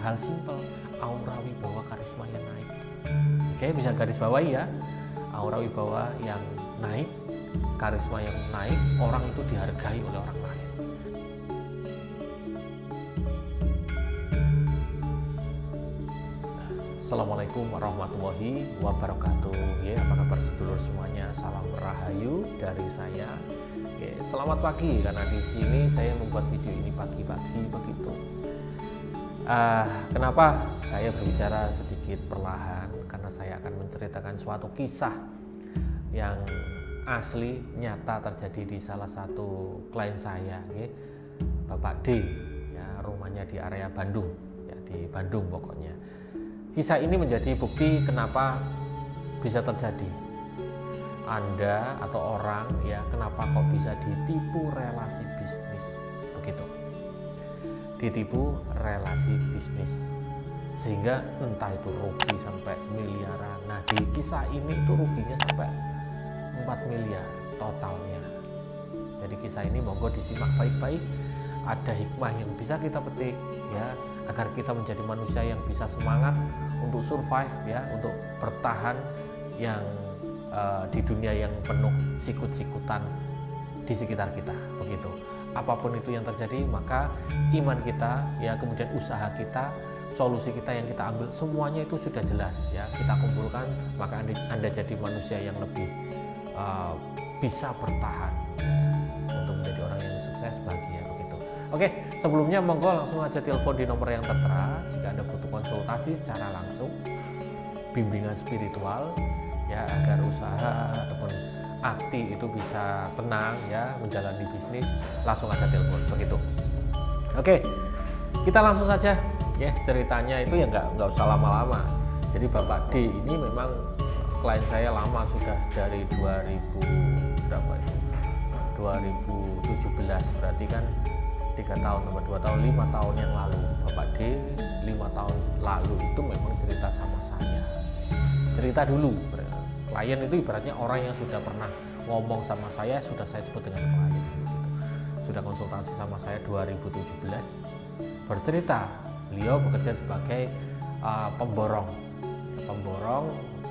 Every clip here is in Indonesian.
hal simpel, aura wibawa karisma yang naik. Oke, bisa garis bawahi ya, aura wibawa yang naik, karisma yang naik, orang itu dihargai oleh orang lain. Assalamualaikum warahmatullahi wabarakatuh. Ya, apa kabar sedulur semuanya? Salam rahayu dari saya. Ya, selamat pagi, karena di sini saya membuat video ini pagi-pagi begitu. Kenapa saya berbicara sedikit perlahan? Karena saya akan menceritakan suatu kisah yang asli nyata terjadi di salah satu klien saya, ya, Bapak D. Ya, rumahnya di area Bandung, ya, di Bandung pokoknya. Kisah ini menjadi bukti kenapa bisa terjadi. Anda atau orang, ya, kenapa kok bisa ditipu relasi bisnis begitu. Ditipu relasi bisnis sehingga entah itu rugi sampai miliaran. Nah, di kisah ini itu ruginya sampai 4 miliar totalnya. Jadi kisah ini monggo disimak baik-baik. Ada hikmah yang bisa kita petik, ya, agar kita menjadi manusia yang bisa semangat untuk survive, ya, untuk bertahan yang di dunia yang penuh sikut-sikutan di sekitar kita begitu. Apapun itu yang terjadi, maka iman kita, ya, kemudian usaha kita, solusi kita yang kita ambil, semuanya itu sudah jelas, ya, kita kumpulkan, maka anda jadi manusia yang lebih bisa bertahan, ya, untuk menjadi orang yang sukses, bahagia begitu. Oke, sebelumnya monggo langsung aja telepon di nomor yang tertera jika Anda butuh konsultasi secara langsung, bimbingan spiritual, ya, agar usaha ataupun akti itu bisa tenang, ya, menjalani bisnis. Langsung aja telepon begitu. Oke, kita langsung saja, ya, ceritanya itu ya nggak usah lama-lama. Jadi Bapak D ini memang klien saya lama, sudah dari 2017, berarti kan 3 tahun tambah 2 tahun, 5 tahun yang lalu. Bapak D 5 tahun lalu itu memang cerita sama saya. Cerita dulu, klien itu ibaratnya orang yang sudah pernah ngomong sama saya, sudah saya sebut dengan klien gitu. Sudah konsultasi sama saya 2017, bercerita beliau bekerja sebagai pemborong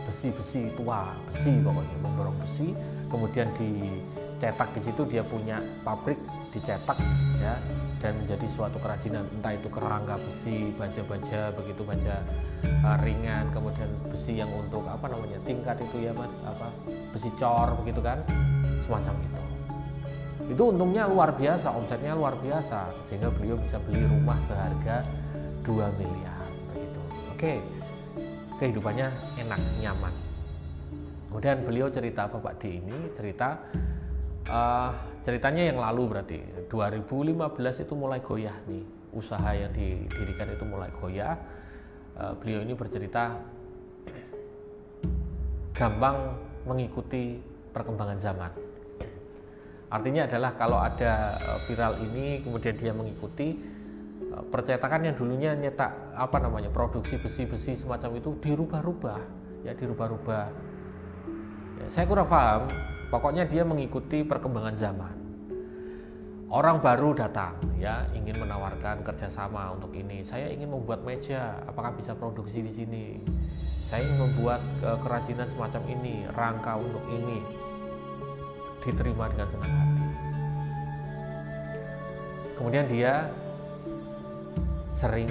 besi tua, besi pokoknya, pemborong besi. Kemudian dicetak, di situ dia punya pabrik dicetak, ya, dan menjadi suatu kerajinan, entah itu kerangka besi, baja-baja begitu, baja ringan, kemudian besi yang untuk tingkat itu, ya Mas, besi cor begitu kan, semacam itu untungnya luar biasa, omsetnya luar biasa, sehingga beliau bisa beli rumah seharga 2 miliar begitu. Oke, kehidupannya enak, nyaman. Kemudian beliau cerita, Bapak D ini ceritanya yang lalu, berarti 2015 itu mulai goyah nih, usaha yang didirikan itu mulai goyah. Beliau ini bercerita gampang mengikuti perkembangan zaman. Artinya adalah kalau ada viral ini, kemudian dia mengikuti, percetakan yang dulunya nyetak produksi besi-besi semacam itu dirubah-rubah, ya, dirubah-rubah. Ya, saya kurang paham. Pokoknya dia mengikuti perkembangan zaman. Orang baru datang, ya, ingin menawarkan kerjasama untuk ini. Saya ingin membuat meja, apakah bisa produksi di sini? Saya ingin membuat kerajinan semacam ini, rangka untuk ini. Diterima dengan senang hati. Kemudian dia sering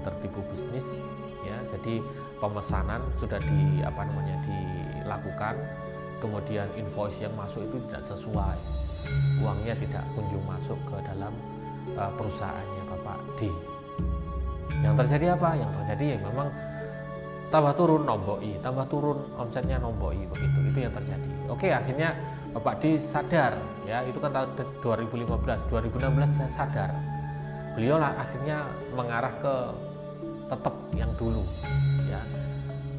tertipu bisnis, ya. Jadi pemesanan sudah dilakukan, kemudian invoice yang masuk itu tidak sesuai, uangnya tidak kunjung masuk ke dalam perusahaannya Bapak D. Yang terjadi apa? Yang terjadi ya memang tambah turun nomboi, tambah turun omsetnya nomboi begitu. Itu yang terjadi. Oke, akhirnya Bapak D sadar, ya, itu kan tahun 2015, 2016 saya sadar. Beliau lah akhirnya mengarah ke tetap yang dulu, ya,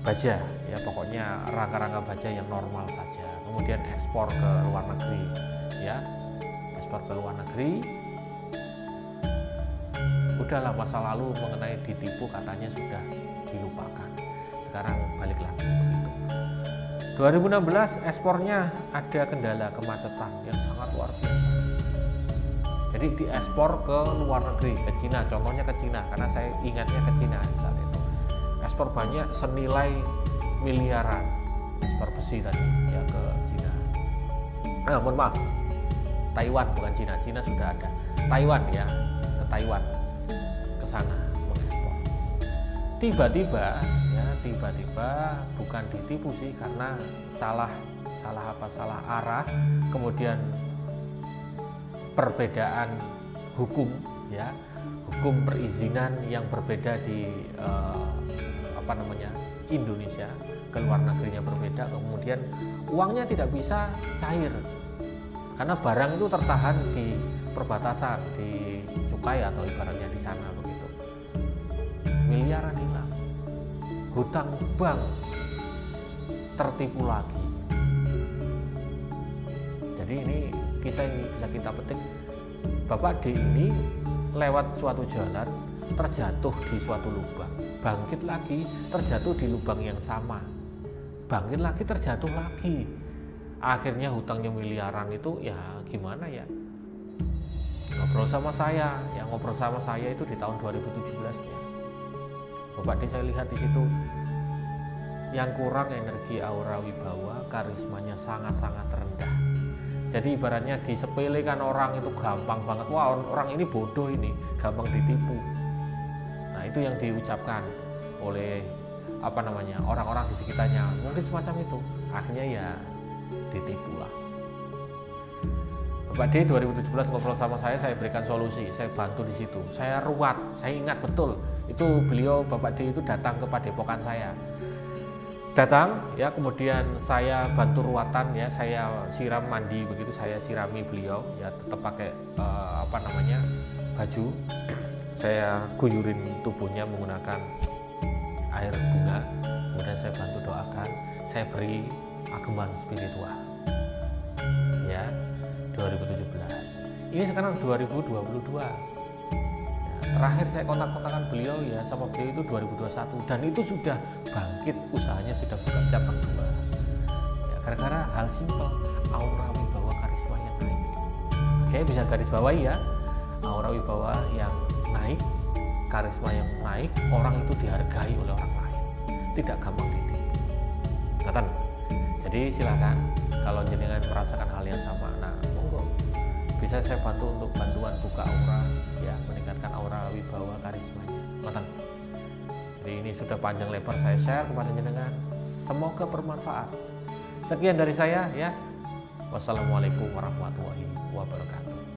baja, ya, pokoknya rangka-rangka baja yang normal saja. Kemudian ekspor ke luar negeri, ya, ekspor ke luar negeri. Udahlah, masa lalu mengenai ditipu katanya sudah dilupakan. Sekarang balik lagi begitu. 2016 ekspornya ada kendala kemacetan yang sangat luar biasa. Jadi jadi diekspor ke luar negeri, ke Cina, contohnya ke Cina, karena saya ingatnya ke Cina saat itu. Ekspor banyak senilai miliaran, ekspor besi tadi ya ke Cina. Mohon maaf, Taiwan bukan Cina, Cina sudah ada. Taiwan ya, ke Taiwan, ke sana mengekspor. Tiba-tiba bukan ditipu sih, karena salah arah, kemudian perbedaan hukum ya, hukum perizinan yang berbeda di Indonesia, ke luar negerinya berbeda, kemudian uangnya tidak bisa cair karena barang itu tertahan di perbatasan, di cukai atau ibaratnya di sana begitu. Miliaran hilang, hutang bank tertipu lagi. Jadi ini kisah ini bisa kita petik. Bapak D ini lewat suatu jalan, terjatuh di suatu lubang, bangkit lagi, terjatuh di lubang yang sama, bangkit lagi, terjatuh lagi. Akhirnya hutangnya miliaran itu ya gimana ya? Ngobrol sama saya, yang ngobrol sama saya itu di tahun 2017 ya. Bapak D saya lihat di situ yang kurang energi, aura, wibawa, karismanya sangat-sangat rendah. Jadi ibaratnya disepelekan orang itu gampang banget. Wah, orang ini bodoh, ini gampang ditipu. Nah, itu yang diucapkan oleh orang-orang di sekitarnya. Mungkin semacam itu. Akhirnya ya ditipu lah. Bapak D 2017 ngobrol sama saya berikan solusi, saya bantu di situ. Saya ruat, saya ingat betul. Itu beliau Bapak D itu datang ke Padepokan saya. Datang ya, kemudian saya bantu ruatan ya, saya siram mandi begitu, saya sirami beliau ya, tetap pakai baju, saya guyurin tubuhnya menggunakan air bunga, kemudian saya bantu doakan, saya beri ageman spiritual ya. 2017 ini sekarang 2022 ya, terakhir saya kontak-kontakan beliau ya sama beliau itu 2021, dan itu sudah bangkit, usahanya sudah buka cabang 2 ya, gara-gara hal simpel, aura wibawa karisma yang naik. Oke, bisa garis bawahi ya, aura wibawa yang naik, karisma yang naik, orang itu dihargai oleh orang lain, tidak gampang ditipu. Ngatan? Jadi silakan kalau jenengan merasakan hal yang sama, nah monggo bisa saya bantu untuk bantuan buka aura ya, meningkatkan aura wibawa karismanya. Ngatan? Jadi ini sudah panjang lebar saya share kepada jenengan, semoga bermanfaat. Sekian dari saya ya. Wassalamualaikum warahmatullahi wabarakatuh.